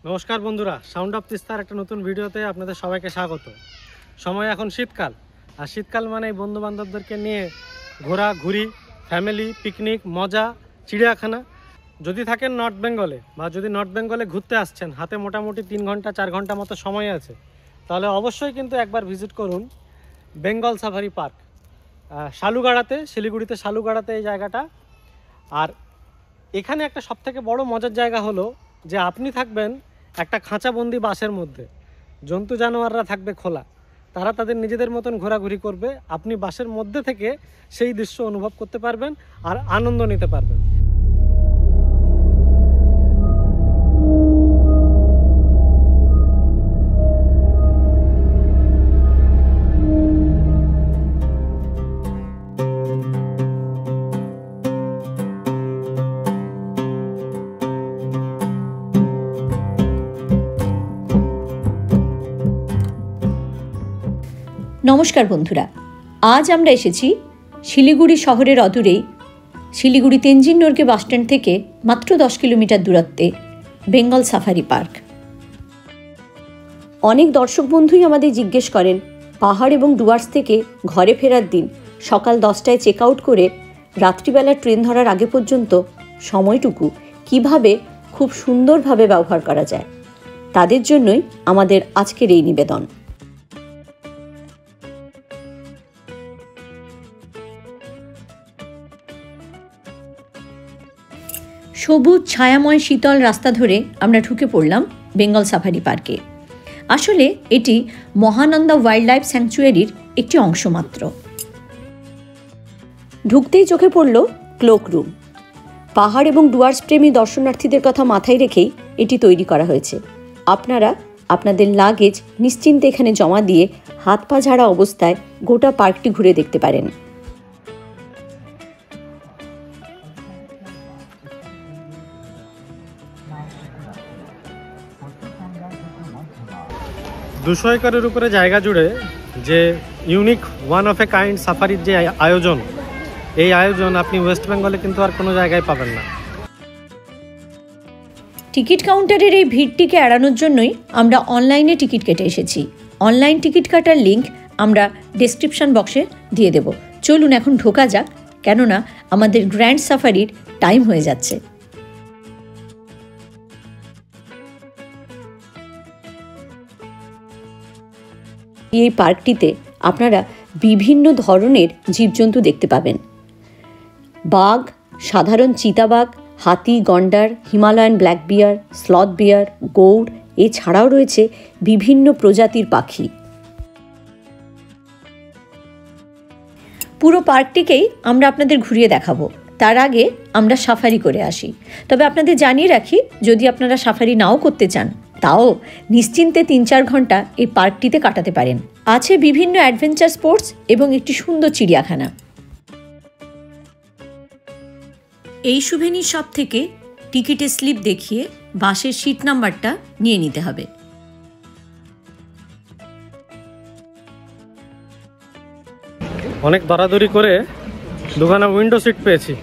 নমস্কার বন্ধুরা, sound of তিস্তার একটা নতুন ভিডিওতে আপনাদের সবাইকে স্বাগত। সময় এখন শীতকাল, আর শীতকাল মানে বন্ধু বান্ধবদেরকে নিয়ে ঘোরাঘুরি, ফ্যামিলি পিকনিক, মজা, চিড়িয়াখানা। যদি থাকেন নর্থ বেঙ্গলে বা যদি নর্থ বেঙ্গলে ঘুরতে আসছেন, হাতে মোটামুটি 3 ঘন্টা 4 ঘন্টা মতো সময় আছে, তাহলে অবশ্যই কিন্তু একবার ভিজিট করুন বেঙ্গল সাফারি পার্ক, শালুগাড়াতে, শিলিগুড়িতে শালুগাড়াতে এই জায়গাটা। আর এখানে একটা সবথেকে বড় মজার জায়গা হলো যে আপনি থাকবেন একটা খাঁচাবন্দি বাসের মধ্যে, জন্তু জানোয়াররা থাকবে খোলা, তারা তাদের নিজেদের মতন ঘোরাঘুরি করবে, আপনি বাসের মধ্যে থেকে সেই দৃশ্য অনুভব করতে পারবেন আর আনন্দ নিতে পারবেন। নমস্কার বন্ধুরা, আজ আমরা এসেছি শিলিগুড়ি শহরের অদূরেই শিলিগুড়ি তেনজিং নোরকে বাসস্ট্যান্ড থেকে মাত্র 10 কিলোমিটার দূরত্বে বেঙ্গল সাফারি পার্ক। অনেক দর্শক বন্ধুই আমাদের জিজ্ঞেস করেন পাহাড় এবং ডুয়ার্স থেকে ঘরে ফেরার দিন সকাল 10টায় চেক আউট করে রাত্রিবেলা ট্রেন ধরার আগে পর্যন্ত সময়টুকু কিভাবে খুব সুন্দরভাবে ব্যবহার করা যায়, তাদের জন্যই আমাদের আজকের এই নিবেদন। সবুজ ছায়াময় শীতল রাস্তা ধরে আমরা ঢুকে পড়লাম বেঙ্গল সাফারি পার্কে। আসলে এটি মহানন্দা ওয়াইল্ড লাইফ স্যাংচুয়ারির একটি অংশ মাত্র। ঢুকতেই চোখে পড়ল ক্লোক রুম। পাহাড় এবং ডুয়ার্স প্রেমী দর্শনার্থীদের কথা মাথায় রেখেই এটি তৈরি করা হয়েছে। আপনারা আপনাদের লাগেজ নিশ্চিন্তে এখানে জমা দিয়ে হাত পা ঝাড়া অবস্থায় গোটা পার্কটি ঘুরে দেখতে পারেন। 200 একরের উপরে জায়গা জুড়ে যে unique one of a kind সাফারির যে আয়োজন, এই আয়োজন আপনি ওয়েস্ট বেঙ্গলে কিন্তু আর কোনো জায়গায় পাবেন না। টিকিট কাউন্টারের এই ভিড়টিকে এড়ানোর জন্যই আমরা অনলাইনে টিকিট কেটে এসেছি। অনলাইন টিকিট কাটার লিঙ্ক আমরা ডেসক্রিপশন বক্সে দিয়ে দেব। চলুন এখন ঢোকা যাক, কেননা আমাদের গ্র্যান্ড সাফারির টাইম হয়ে যাচ্ছে। এই পার্কটিতে আপনারা বিভিন্ন ধরনের জীবজন্তু দেখতে পাবেন। বাঘ, সাধারণ চিতাবাঘ, হাতি, গন্ডার, হিমালয়ান ব্ল্যাক বিয়ার, স্লথ বিয়ার, গৌড়, এছাড়াও রয়েছে বিভিন্ন প্রজাতির পাখি। পুরো পার্কটিকেই আমরা আপনাদের ঘুরিয়ে দেখাবো, তার আগে আমরা সাফারি করে আসি। তবে আপনাদের জানিয়ে রাখি, যদি আপনারা সাফারি নাও করতে চান, তাও নিশ্চিন্তে 3-4 ঘন্টা এই পার্কটিতে কাটাতে পারেন। আছে বিভিন্ন অ্যাডভেঞ্চার স্পোর্টস এবং একটি সুন্দর চিড়িয়াখানা। এই সুভেনির শপ থেকে টিকিটের স্লিপ দেখিয়ে বাসের সিট নাম্বারটা নিয়ে নিতে হবে। অনেক দরাদরি করে দুখানা উইন্ডো সিট পেয়েছি।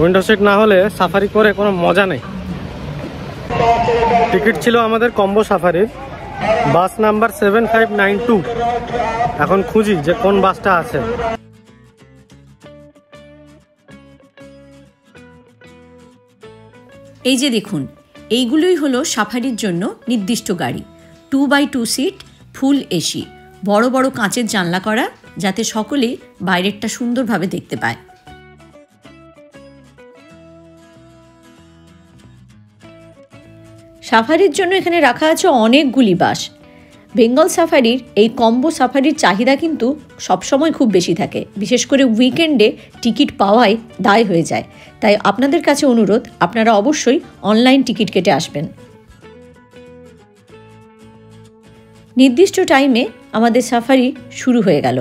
উইন্ডো সিট না হলে সাফারি করে কোনো মজা নেই। টিকিট ছিল আমাদের কম্বো সাফারির, বাস নাম্বার 7592। এখন খুঁজি যে কোন বাসটা আছে। এই যে দেখুন, এইগুলোই হলো সাফারির জন্য নির্দিষ্ট গাড়ি। 2x2 সিট, ফুল এসি, বড় বড় কাঁচের জানলা করা, যাতে সকলেই বাইরেরটা সুন্দরভাবে দেখতে পায়। সাফারির জন্য এখানে রাখা আছে অনেকগুলি বাস। বেঙ্গল সাফারির এই কম্বো সাফারির চাহিদা কিন্তু সবসময় খুব বেশি থাকে, বিশেষ করে উইকেন্ডে টিকিট পাওয়াই দায় হয়ে যায়। তাই আপনাদের কাছে অনুরোধ, আপনারা অবশ্যই অনলাইন টিকিট কেটে আসবেন। নির্দিষ্ট টাইমে আমাদের সাফারি শুরু হয়ে গেল।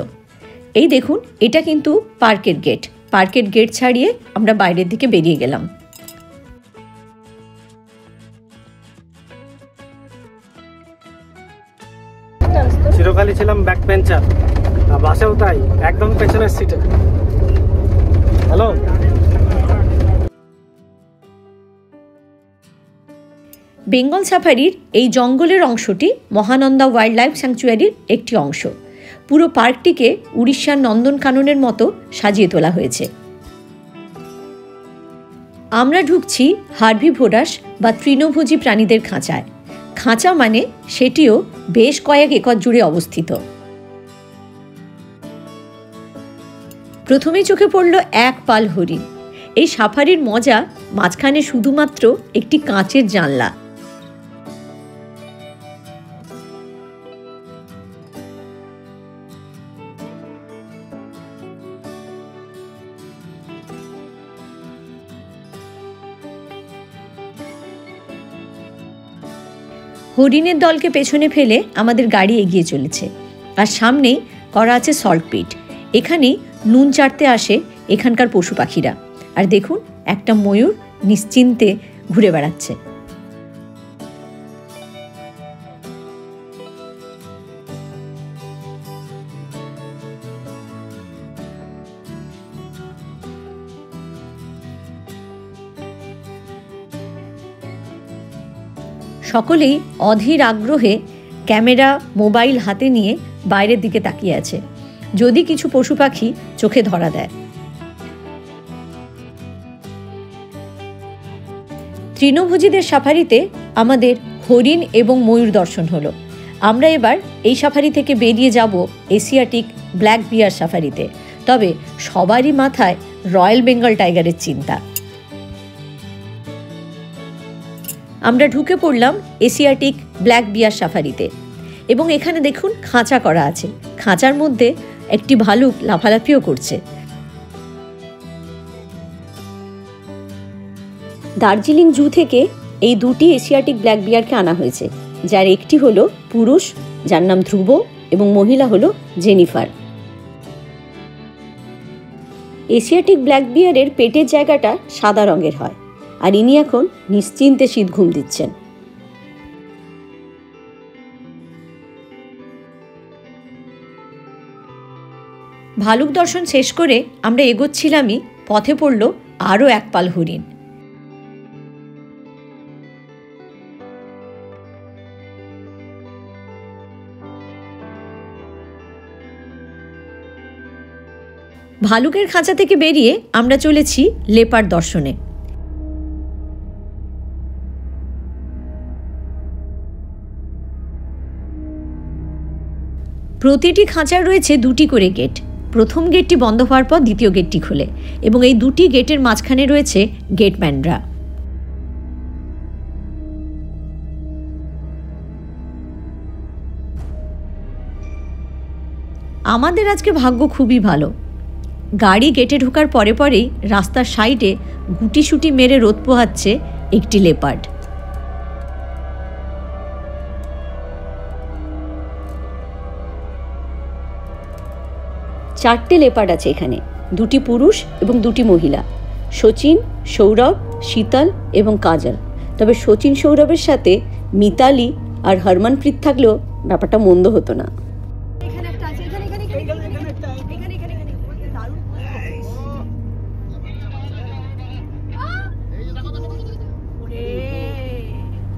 এই দেখুন, এটা কিন্তু পার্কের গেট। পার্কের গেট ছাড়িয়ে আমরা বাইরের দিকে বেরিয়ে গেলাম। চিরকালই ছিলাম ব্যাক বেঞ্চার, বাসেও তাই, একদম পেছনের সিটে। হ্যালো, বেঙ্গল সাফারির এই জঙ্গলের অংশটি মহানন্দা ওয়াইল্ড লাইফ স্যাংচুয়ারির একটি অংশ। পুরো পার্কটিকে উড়িষ্যার নন্দনকাননের মতো সাজিয়ে তোলা হয়েছে। আমরা ঢুকছি হার্বিভোরাস বা তৃণভোজী প্রাণীদের খাঁচায়। খাঁচা মানে সেটিও বেশ কয়েক একর জুড়ে অবস্থিত। প্রথমেই চোখে পড়ল এক পাল হরিণ। এই সাফারির মজা, মাঝখানে শুধুমাত্র একটি কাঁচের জানলা। হরিণের দলকে পেছনে ফেলে আমাদের গাড়ি এগিয়ে চলেছে, আর সামনেই করা আছে সল্ট পিট। এখানেই নুন চাটতে আসে এখানকার পশু পাখিরা। আর দেখুন, একটা ময়ূর নিশ্চিন্তে ঘুরে বেড়াচ্ছে। সকলেই অধীর আগ্রহে ক্যামেরা, মোবাইল হাতে নিয়ে বাইরের দিকে তাকিয়ে আছে, যদি কিছু পশু পাখি চোখে ধরা দেয়। তৃণভোজীদের সাফারিতে আমাদের হরিণ এবং ময়ূর দর্শন হলো। আমরা এবার এই সাফারি থেকে বেরিয়ে যাব এশিয়াটিক ব্ল্যাক বিয়ার সাফারিতে। তবে সবারই মাথায় রয়্যাল বেঙ্গল টাইগারের চিন্তা। আমরা ঢুকে পড়লাম এশিয়াটিক ব্ল্যাক বিয়ার সাফারিতে, এবং এখানে দেখুন খাঁচা করা আছে। খাঁচার মধ্যে একটি ভালুক লাফালাফিও করছে। দার্জিলিং জু থেকে এই দুটি এশিয়াটিক ব্ল্যাক বিয়ারকে আনা হয়েছে, যার একটি হলো পুরুষ, যার নাম ধ্রুব, এবং মহিলা হলো জেনিফার। এশিয়াটিক ব্ল্যাক বিয়ারের পেটের জায়গাটা সাদা রঙের হয়, আর ইনি এখন নিশ্চিন্তে শীত ঘুম দিচ্ছেন। ভালুক দর্শন শেষ করে আমরা এগোচ্ছিলামই, পথে পড়ল আরও এক পাল হরিণ। ভালুকের খাঁচা থেকে বেরিয়ে আমরা চলেছি লেপার্ড দর্শনে। প্রতিটি খাঁচার রয়েছে দুটি করে গেট। প্রথম গেটটি বন্ধ হওয়ার পর দ্বিতীয় গেটটি খোলে, এবং এই দুটি গেটের মাঝখানে রয়েছে গেটম্যানরা। আমাদের আজকে ভাগ্য খুবই ভালো। গাড়ি গেটে ঢোকার পরে পরেই রাস্তার সাইডে গুটিসুটি মেরে রোদ পোহাচ্ছে একটি লেপার্ড। চারটে লেপার্ড আছে এখানে, দুটি পুরুষ এবং দুটি মহিলা। শচীন, সৌরভ, শীতল এবং কাজল। তবে শচীন সৌরভের সাথে মিতালি আর হরমনপ্রীত থাকলেও ব্যাপারটা মন্দ হতো না।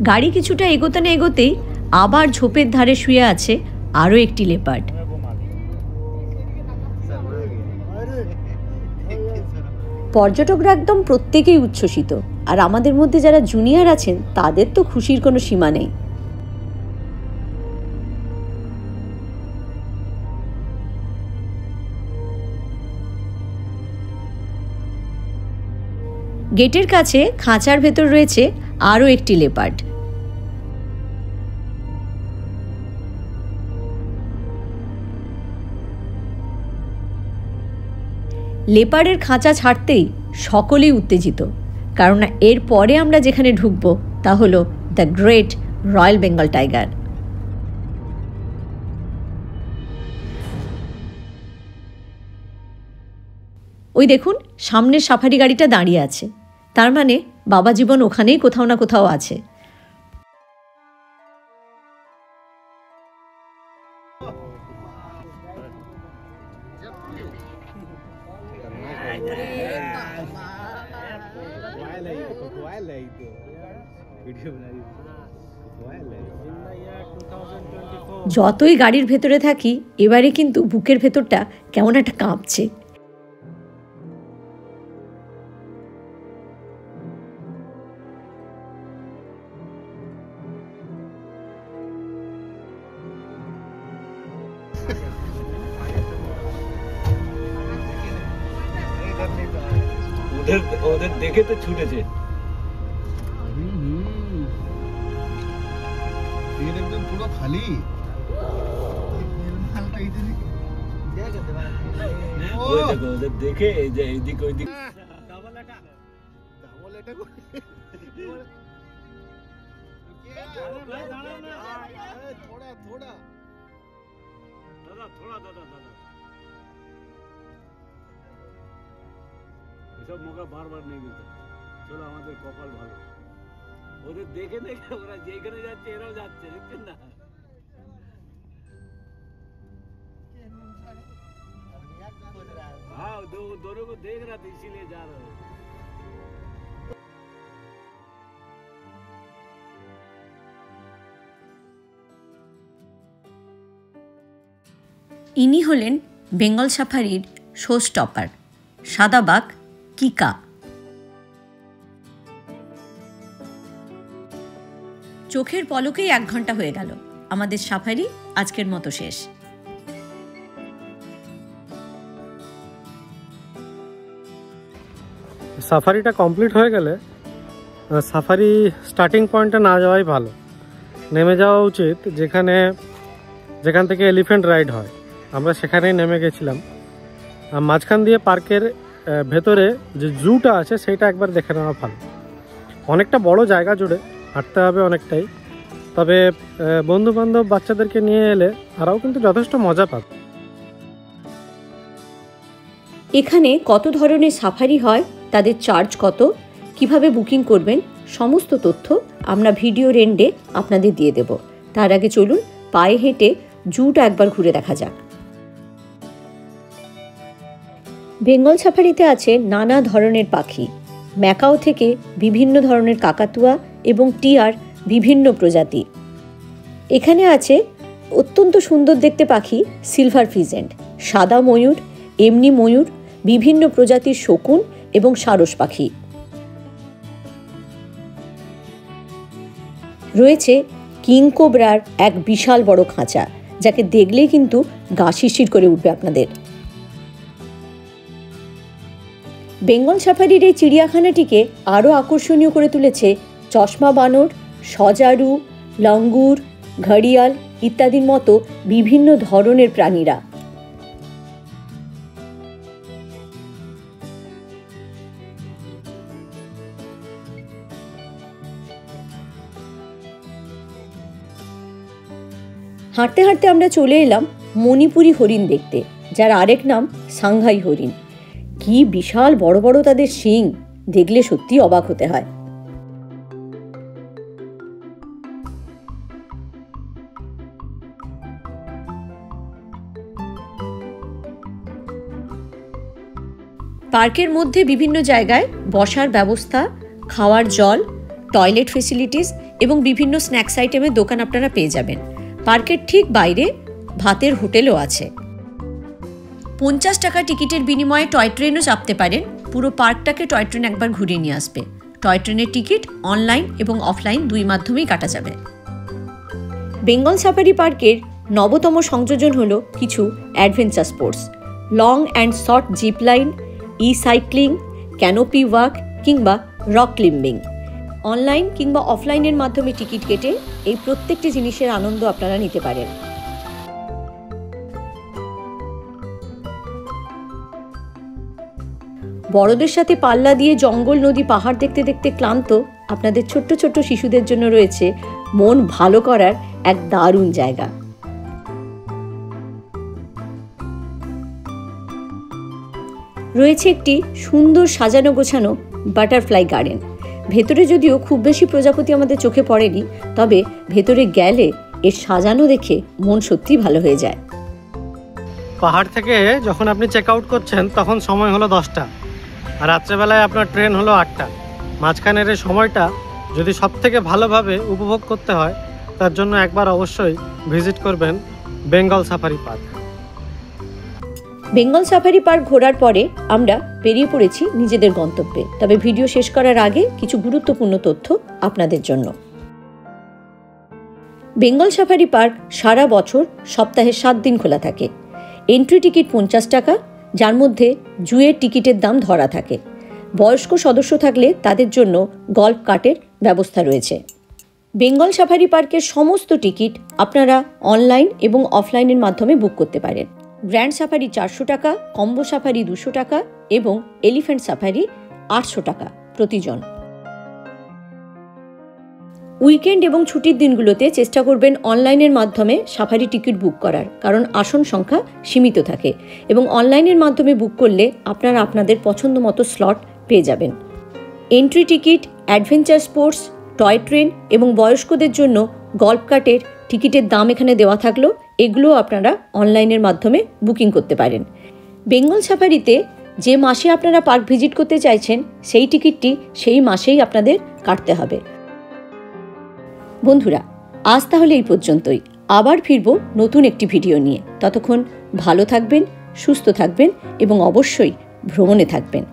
গাড়ি কিছুটা এগোতে না এগোতেই আবার ঝোপের ধারে শুয়ে আছে আরও একটি লেপার্ড। পর্যটকরা একদম প্রত্যেকেই উচ্ছ্বসিত, আর আমাদের মধ্যে যারা জুনিয়র আছেন তাদের তো খুশির কোনো সীমা নেই। গেটের কাছে খাঁচার ভেতর রয়েছে আরও একটি লেপার্ড। লেপার্ডের খাঁচা ছাড়তেই সকলেই উত্তেজিত, কারণ এর পরে আমরা যেখানে ঢুকব তা হলো the great royal Bengal tiger. ওই দেখুন, সামনের সাফারি গাড়িটা দাঁড়িয়ে আছে, তার মানে বাবা জীবন ওখানেই কোথাও না কোথাও আছে। যতই গাড়ির ভেতরে থাকি এবারে কিন্তু বুকের ভেতরটা কেমন একটা কাঁপছে। ওদের দেখে তো ছুটেছে। एकदम पूरा खाली ওদের দেখে এইদিক ওইদিক এসব মৌকা বারবার নেই মিলতে। চলো আমাদের কপাল ভালো, ওদের দেখে দেখে ওরা যেখানে যাচ্ছে এরাও যাচ্ছে, দেখছেন না? हाँ दोनों को देख रहा था इसीलिए जा रहा हूँ। ইনি হলেন বেঙ্গল সাফারির শো স্টপার সাদাবাগ কিকা। চোখের পলকেই 1 ঘন্টা হয়ে গেল, আমাদের সাফারি আজকের মতো শেষ। সাফারিটা কমপ্লিট হয়ে গেলে সাফারি স্টার্টিং পয়েন্টে না যাওয়াই ভালো, নেমে যাওয়া উচিত যেখান থেকে এলিফ্যান্ট রাইড হয়। আমরা সেখানেই নেমে গেছিলাম। মাঝখান দিয়ে পার্কের ভেতরে যে জুটা আছে সেটা একবার দেখে নেওয়া ভালো। অনেকটা বড় জায়গা জুড়ে হাঁটতে হবে অনেকটাই, তবে বন্ধু বান্ধব বাচ্চাদেরকে নিয়ে এলে তারাও কিন্তু যথেষ্ট মজা পাবে। এখানে কত ধরনের সাফারি হয়, তাদের চার্জ কত, কিভাবে বুকিং করবেন, সমস্ত তথ্য আমরা ভিডিওর এন্ডে আপনাদের দিয়ে দেব। তার আগে চলুন পায়ে হেঁটে জুটা একবার ঘুরে দেখা যাক। বেঙ্গল সাফারিতে আছে নানা ধরনের পাখি, ম্যাকাও থেকে বিভিন্ন ধরনের কাকাতুয়া এবং টিয়ার বিভিন্ন প্রজাতি। এখানে আছে অত্যন্ত সুন্দর দেখতে পাখি সিলভার ফিজেন্ট, সাদা ময়ূর, এমনি ময়ূর, বিভিন্ন প্রজাতির শকুন এবং সারস পাখি। রয়েছে কিংকোবরার এক বিশাল বড় খাঁচা, যাকে দেখলেই কিন্তু গা শিরশির করে উঠবে আপনাদের। বেঙ্গল সাফারির এই চিড়িয়াখানাটিকে আরও আকর্ষণীয় করে তুলেছে চশমা বানর, সজারু, লঙ্গুর, ঘড়িয়াল ইত্যাদির মতো বিভিন্ন ধরনের প্রাণীরা। হাঁটতে হাঁটতে আমরা চলে এলাম মণিপুরি হরিণ দেখতে, যার আরেক নাম সাংহাই হরিণ। কি বিশাল বড় বড় তাদের শিং, দেখলে সত্যি অবাক হতে হয়। পার্কের মধ্যে বিভিন্ন জায়গায় বসার ব্যবস্থা, খাওয়ার জল, টয়লেট ফেসিলিটিস এবং বিভিন্ন স্ন্যাক্স আইটেমের দোকান আপনারা পেয়ে যাবেন। পার্কের ঠিক বাইরে ভাতের হোটেলও আছে। 50 টাকা টিকিটের বিনিময়ে টয় ট্রেনও চাপতে পারেন। পুরো পার্কটাকে টয় ট্রেন একবার ঘুরিয়ে নিয়ে আসবে। টয় ট্রেনের টিকিট অনলাইন এবং অফলাইন দুই মাধ্যমেই কাটা যাবে। বেঙ্গল সাফারি পার্কের নবতম সংযোজন হলো কিছু adventure sports, long and short zip line, cycling, canopy walk কিংবা রক ক্লিম্বিং। অনলাইন কিংবা অফলাইনের মাধ্যমে টিকিট কেটে এই প্রত্যেকটি জিনিসের আনন্দ আপনারা নিতে পারেন। বড়দের সাথে পাল্লা দিয়ে জঙ্গল, নদী, পাহাড় দেখতে দেখতে ক্লান্ত আপনাদের ছোট্ট ছোট্ট শিশুদের জন্য রয়েছে মন ভালো করার এক দারুণ জায়গা। রয়েছে একটি সুন্দর সাজানো গোছানো বাটারফ্লাই গার্ডেন। ভেতরে যদিও খুব বেশি প্রজাপতি আমাদের চোখে পড়েনি, তবে ভেতরে গেলে এর সাজানো দেখে মন সত্যি ভালো হয়ে যায়। পাহাড় থেকে যখন আপনি চেক আউট করছেন তখন সময় হলো 10টা, আর রাত্রেবেলায় আপনার ট্রেন হলো 8টা। মাঝখানের এই সময়টা যদি সবথেকে ভালোভাবে উপভোগ করতে হয় তার জন্য একবার অবশ্যই ভিজিট করবেন Bengal safari park. Bengal safari park ঘোরার পরে আমরা বেরিয়ে পড়েছি নিজেদের গন্তব্যে। তবে ভিডিও শেষ করার আগে কিছু গুরুত্বপূর্ণ তথ্য আপনাদের জন্য। বেঙ্গল সাফারি পার্ক সারা বছর সপ্তাহে 7 দিন খোলা থাকে। এন্ট্রি টিকিট 50 টাকা, যার মধ্যে জুয়ের টিকিটের দাম ধরা থাকে। বয়স্ক সদস্য থাকলে তাদের জন্য গল্ফ কার্টের ব্যবস্থা রয়েছে। বেঙ্গল সাফারি পার্কের সমস্ত টিকিট আপনারা অনলাইন এবং অফলাইনের মাধ্যমে বুক করতে পারেন। গ্র্যান্ড সাফারি 400 টাকা, কম্বো সাফারি 200 টাকা এবং এলিফ্যান্ট সাফারি 800 টাকা প্রতিজন। উইকেন্ড এবং ছুটির দিনগুলোতে চেষ্টা করবেন অনলাইনের মাধ্যমে সাফারি টিকিট বুক করার, কারণ আসন সংখ্যা সীমিত থাকে এবং অনলাইনের মাধ্যমে বুক করলে আপনারা আপনাদের পছন্দ মতো স্লট পেয়ে যাবেন। Entry ticket, adventure sports, toy train এবং বয়স্কদের জন্য গল্ফ কার্টের টিকিটের দাম এখানে দেওয়া থাকলেও এগুলোও আপনারা অনলাইনের মাধ্যমে বুকিং করতে পারেন। বেঙ্গল সাফারিতে যে মাসে আপনারা পার্ক ভিজিট করতে চাইছেন সেই টিকিটটি সেই মাসেই আপনাদের কাটতে হবে। বন্ধুরা, আজ তাহলে এই পর্যন্তই। আবার ফিরব নতুন একটি ভিডিও নিয়ে। ততক্ষণ ভালো থাকবেন, সুস্থ থাকবেন এবং অবশ্যই ভ্রমণে থাকবেন।